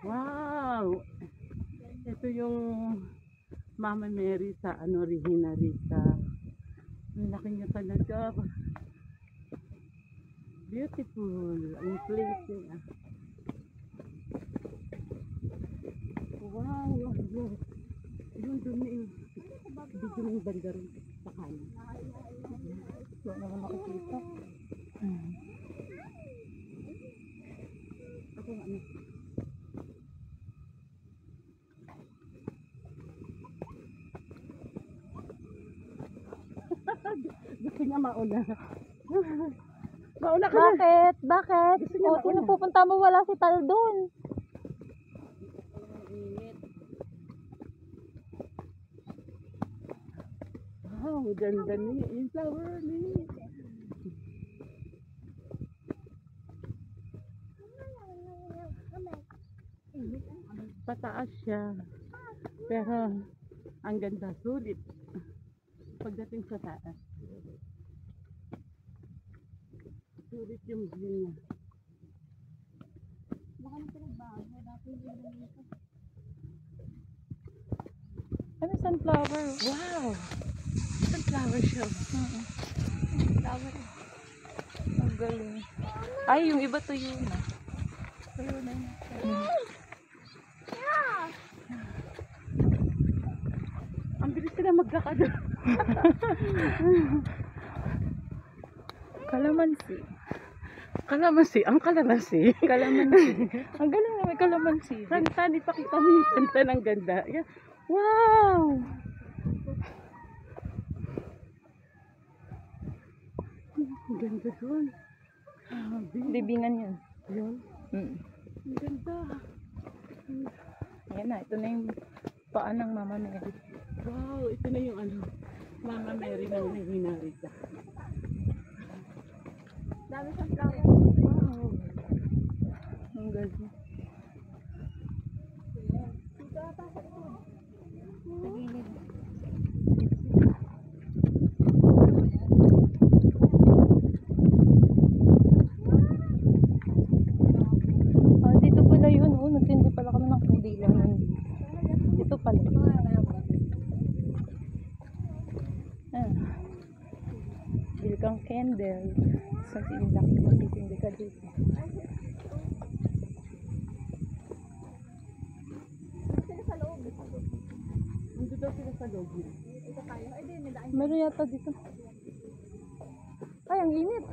Wow! Ito yung Mama Mary sa Regina Rica. Ang laki niya talaga. Beautiful ang place niya. Wow! Wow! Yung dumi. Dito yung banda rin sa kanan. Wala naman nakikita. Ako ano? Gusto niya mauna. Mauna ka na. Bakit? Bakit? Gusto niya O, sino mauna. pupunta mo? Wala si Tal doon. Wow, ganda niya. Yung flower niya. Pataas siya. Pero ang ganda, sulit. Pagdating sa taas. Sulit yung view niya. Ano sunflower? Wow! Sunflower siya. Sunflower. Ang galing. Ay, yung iba tuyo na. Tuyo na yun. Ang bilis sila magkakado. Kalamansi. Kalamansi. Ang kalamansi. Kalamansi. Ang galing na may kalamansi. Kanta, ipakita mo yung kanta ng ganda. Yeah. Wow! Ang ganda doon. Libingan yun. Yun. Ang ganda. Ayan na, ito na yung paa ng Mama Mary. Wow, ito na yung Mama Mary ng Regina Rica. Dami siyang flower. Wow. Ang galing. Dito pala yun. Oh, nagsindi pala kami ng kandila. Dito pala. Bili kang candle. Sa tindak, magtitindi ka dito. Nandito daw sila sa loob. Meron yata dito. Ay, ang init.